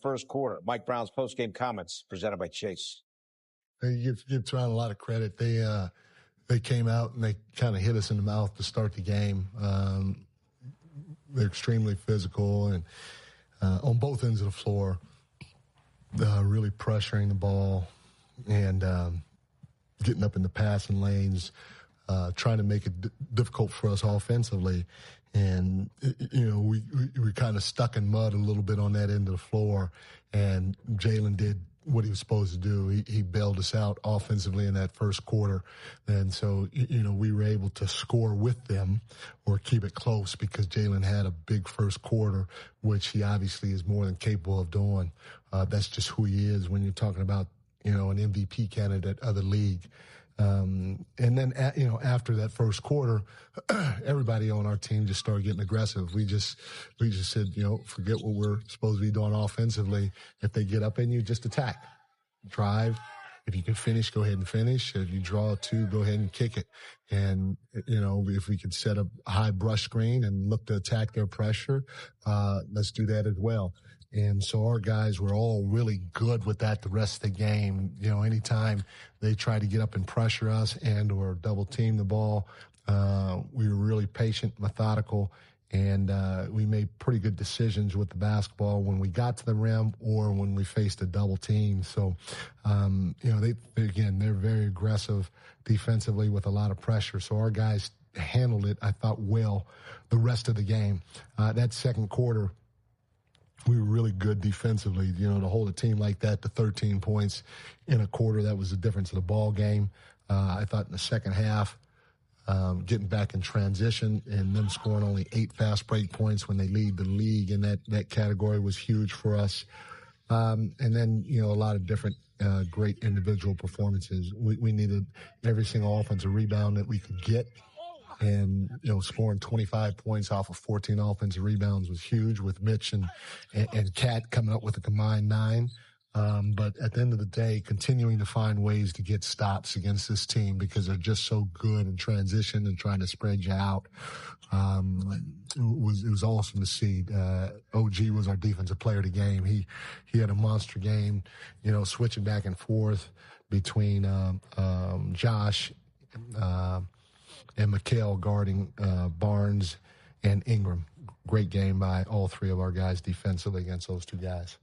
first quarter. Mike Brown's post-game comments presented by Chase. You give Toronto a lot of credit. They came out and they kind of hit us in the mouth to start the game. They're extremely physical and on both ends of the floor, really pressuring the ball and getting up in the passing lanes, trying to make it difficult for us offensively. And, we kind of stuck in mud a little bit on that end of the floor. And Jalen did what he was supposed to do. He bailed us out offensively in that first quarter. And so, we were able to score with them or keep it close because Jalen had a big first quarter, which he obviously is more than capable of doing. That's just who he is when you're talking about, an MVP candidate of the league. And then, after that first quarter, everybody on our team just started getting aggressive. We just said, forget what we're supposed to be doing offensively. If they get up in you, just attack, drive. If you can finish, go ahead and finish. If you draw a two, go ahead and kick it. And, if we could set up a high brush screen and look to attack their pressure, let's do that as well. And so our guys were all really good with that the rest of the game. Anytime they tried to get up and pressure us and or double team the ball, we were really patient, methodical, and we made pretty good decisions with the basketball when we got to the rim or when we faced a double team. So, they're very aggressive defensively with a lot of pressure. So our guys handled it, I thought, well the rest of the game. That second quarter, we were really good defensively, to hold a team like that to 13 points in a quarter. That was the difference of the ball game. I thought in the second half, getting back in transition and them scoring only 8 fast break points when they lead the league in that category was huge for us. And then, a lot of different great individual performances. We needed every single offensive rebound that we could get. And, scoring 25 points off of 14 offensive rebounds was huge with Mitch and Kat coming up with a combined 9. But at the end of the day, continuing to find ways to get stops against this team because they're just so good in transition and trying to spread you out. It was awesome to see. OG was our defensive player of the game. He had a monster game, switching back and forth between Josh and Mikal guarding Barnes and Ingram. Great game by all three of our guys defensively against those two guys.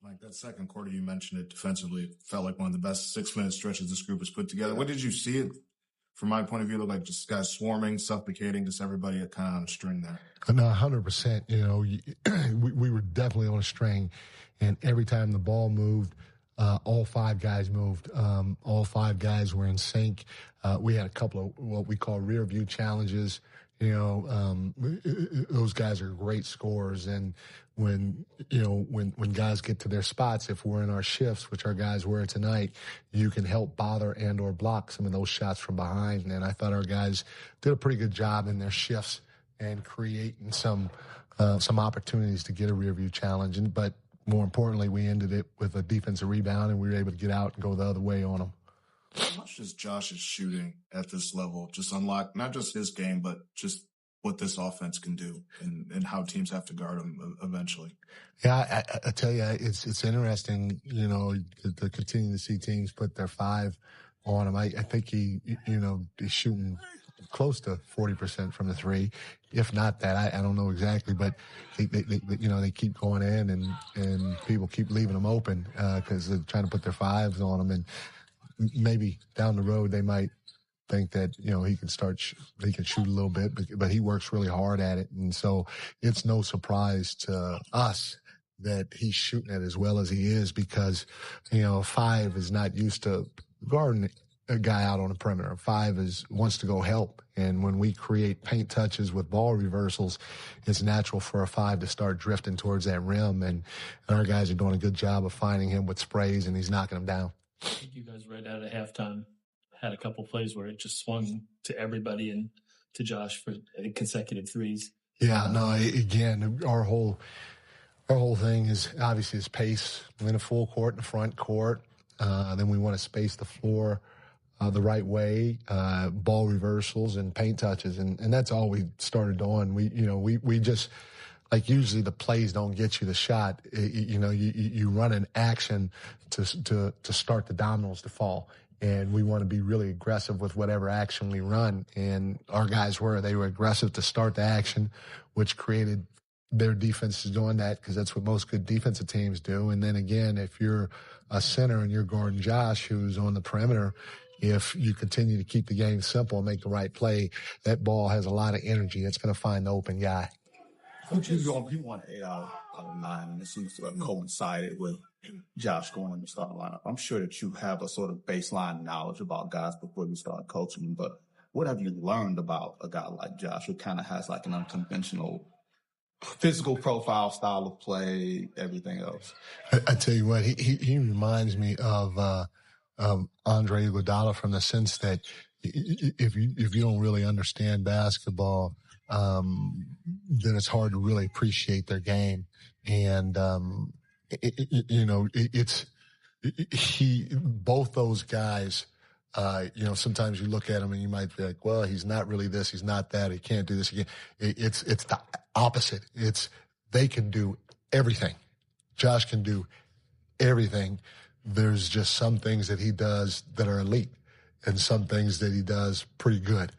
Like that second quarter, you mentioned it defensively. It felt like one of the best 6-minute stretches this group has put together. What did you see it? From my point of view, it looked like just guys swarming, suffocating, just everybody kind of on a string there. No, 100%. We were definitely on a string. And every time the ball moved, all 5 guys moved. All 5 guys were in sync. We had a couple of what we call rear view challenges. Those guys are great scorers. And when guys get to their spots, if we're in our shifts, which our guys were tonight, you can help bother and or block some of those shots from behind. And I thought our guys did a pretty good job in their shifts and creating some opportunities to get a rear view challenge. But more importantly, we ended it with a defensive rebound, and we were able to get out and go the other way on them. How much does Josh's shooting at this level just unlock not just his game, but just what this offense can do and how teams have to guard him eventually? Yeah, I tell you, it's interesting, to continue to see teams put their 5 on him. I think he's shooting close to 40% from the 3. If not that, I don't know exactly, but they keep going in and people keep leaving them open, cause they're trying to put their 5s on them. And maybe down the road, they might think that, he can shoot a little bit, but he works really hard at it. And so it's no surprise to us that he's shooting it as well as he is because, 5 is not used to guarding a guy out on the perimeter. 5 wants to go help. And when we create paint touches with ball reversals, it's natural for a 5 to start drifting towards that rim. And our guys are doing a good job of finding him with sprays, and he's knocking them down. I think you guys right out of halftime had a couple plays where it just swung to everybody and to Josh for consecutive threes. Yeah, no, again, our whole thing is obviously his pace. We're in a full court in the front court. Then we want to space the floor the right way, ball reversals and paint touches. And that's all we started doing. We just like usually the plays don't get you the shot. You run an action to start the dominoes to fall. And we want to be really aggressive with whatever action we run. And our guys they were aggressive to start the action, which created their defenses doing that, because that's what most good defensive teams do. And then again, if you're a center and you're guarding Josh, who's on the perimeter, if you continue to keep the game simple and make the right play, that ball has a lot of energy. It's going to find the open guy. Coach, you won 8 out of 9, and it seems to have coincided with Josh going in the starting lineup. I'm sure that you have a sort of baseline knowledge about guys before you start coaching them, but what have you learned about a guy like Josh, who kind of has like an unconventional physical profile, style of play, everything else? I tell you what, he reminds me of Andre Iguodala, from the sense that if you don't really understand basketball, then it's hard to really appreciate their game. And both those guys. Sometimes you look at him and you might be like, well, he's not really this, he's not that, he can't do this again. It's the opposite. They can do everything. Josh can do everything. There's just some things that he does that are elite and some things that he does pretty good.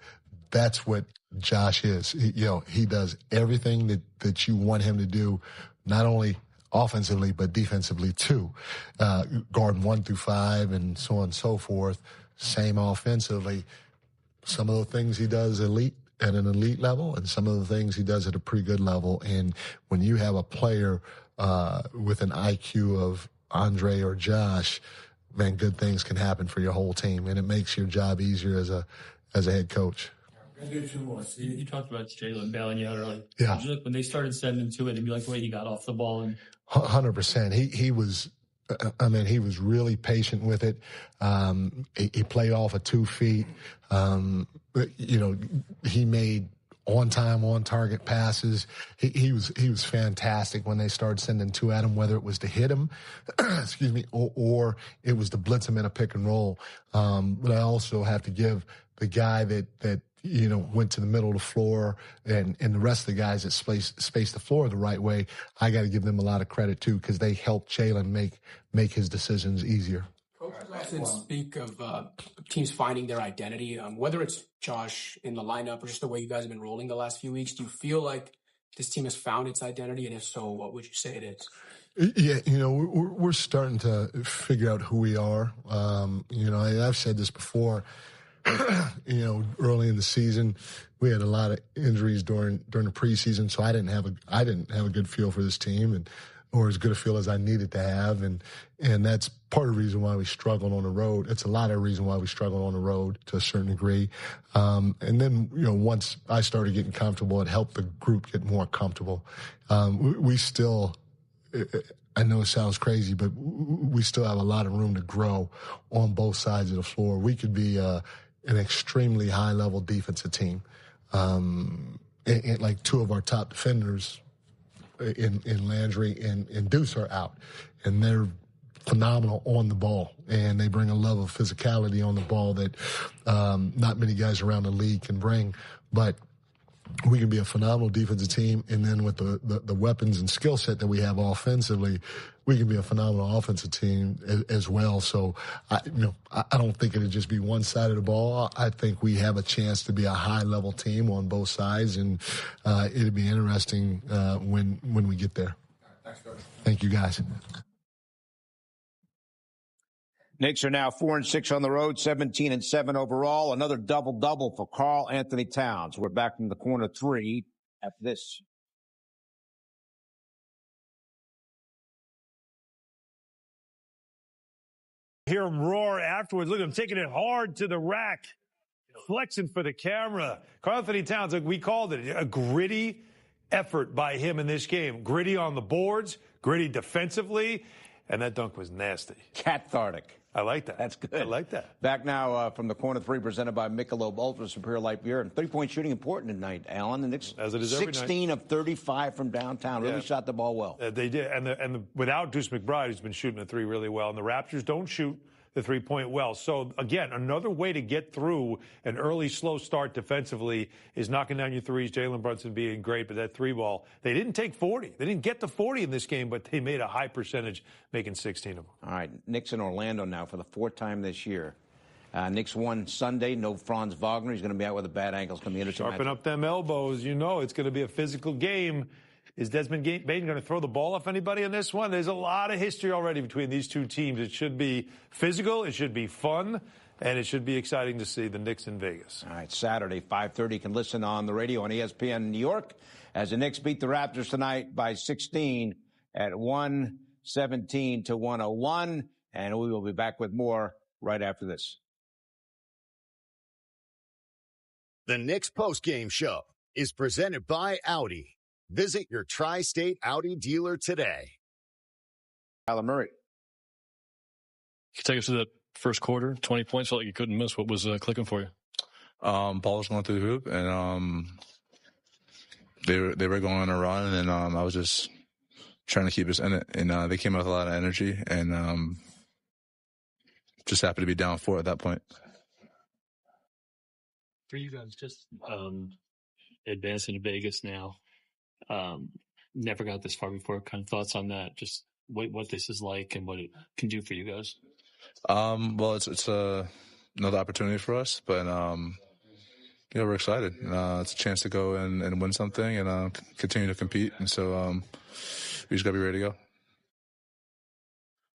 That's what Josh is. He does everything that you want him to do, not only offensively, but defensively too. Guarding 1 through 5 and so on and so forth. Same offensively. Some of the things he does elite at an elite level, and some of the things he does at a pretty good level. And when you have a player with an IQ of Andre or Josh, man, good things can happen for your whole team, and it makes your job easier as a head coach. You talked about Jalen bailing out early. Yeah. Did you look when they started sending him to it, and you like the way he got off the ball? And 100%. He was. He was really patient with it. He played off of 2 feet. He made on-time, on-target passes. He was fantastic when they started sending 2 at him, whether it was to hit him, or it was to blitz him in a pick and roll. But I also have to give the guy that went to the middle of the floor and the rest of the guys that spaced the floor the right way, I got to give them a lot of credit too, because they helped Jalen make his decisions easier. Coaches often speak of teams finding their identity, whether it's Josh in the lineup or just the way you guys have been rolling the last few weeks. Do you feel like this team has found its identity? And if so, what would you say it is? Yeah, we're starting to figure out who we are. I've said this before. Early in the season, we had a lot of injuries during the preseason, so I didn't have a good feel for this team, or as good a feel as I needed to have, and that's part of the reason why we struggled on the road. It's a lot of the reason why we struggled on the road to a certain degree. And then once I started getting comfortable, it helped the group get more comfortable. We still. I know it sounds crazy, but we still have a lot of room to grow on both sides of the floor. We could be an extremely high-level defensive team. And like 2 of our top defenders in Landry and Deuce are out, and they're phenomenal on the ball, and they bring a level of physicality on the ball that not many guys around the league can bring. But we can be a phenomenal defensive team, and then with the weapons and skill set that we have offensively, we can be a phenomenal offensive team as well. So, I don't think it'll just be one side of the ball. I think we have a chance to be a high-level team on both sides, and it'll be interesting when we get there. Thanks, Coach. Thank you, guys. Knicks are now 4-6 on the road, 17-7 overall. Another double-double for Karl-Anthony Towns. We're back from the corner 3 after this. Hear him roar afterwards. Look at him taking it hard to the rack, flexing for the camera. Karl-Anthony Towns, we called it a gritty effort by him in this game. Gritty on the boards, gritty defensively, and that dunk was nasty. Cathartic. I like that. That's good. I like that. Back now from the corner 3, presented by Michelob Ultra Superior Light Beer. And 3-point shooting important tonight, Alan. The Knicks, as it is every 16 night. of 35 from downtown. Really shot the ball well. They did. And without Deuce McBride, who's been shooting the 3 really well. And the Raptors don't shoot the three-point well. So, again, another way to get through an early, slow start defensively is knocking down your threes. Jalen Brunson being great, but that three ball, they didn't take 40. They didn't get to 40 in this game, but they made a high percentage, making 16 of them. All right, Knicks in Orlando now for the fourth time this year. Knicks won Sunday. No Franz Wagner. He's going to be out with a bad ankle. It's going to be interesting. Sharpen up them elbows. You know it's going to be a physical game. Is Desmond Bane going to throw the ball off anybody in this one? There's a lot of history already between these two teams. It should be physical. It should be fun. And it should be exciting to see the Knicks in Vegas. All right, Saturday, 5:30. You can listen on the radio on ESPN New York as the Knicks beat the Raptors tonight by 16 at 117 to 101. And we will be back with more right after this. The Knicks postgame show is presented by Audi. Visit your tri-state Audi dealer today. Kyler Murray. You take us to the first quarter, 20 points, felt like you couldn't miss. What was clicking for you? Ball was going through the hoop, and they were going on a run, and I was just trying to keep us in it. And they came out with a lot of energy, and just happened to be down 4 at that point. For you guys, just advancing to Vegas now, never got this far before. Kind of thoughts on that? Just what this is like and what it can do for you guys. Well, it's another opportunity for us, but we're excited. It's a chance to go and win something and continue to compete, and so we just got to be ready to go.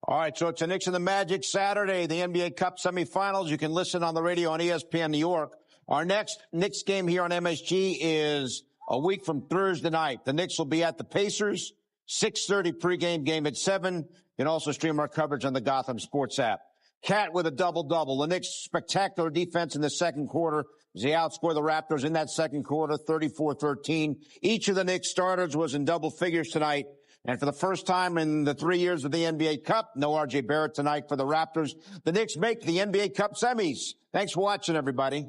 All right, so it's the Knicks and the Magic Saturday, the NBA Cup Semifinals. You can listen on the radio on ESPN New York. Our next Knicks game here on MSG is a week from Thursday night. The Knicks will be at the Pacers, 6:30 pregame game at 7. You can also stream our coverage on the Gotham Sports app. Cat with a double-double. The Knicks' spectacular defense in the second quarter as they outscored the Raptors in that second quarter, 34-13. Each of the Knicks starters was in double figures tonight. And for the first time in the 3 years of the NBA Cup, no R.J. Barrett tonight for the Raptors. The Knicks make the NBA Cup semis. Thanks for watching, everybody.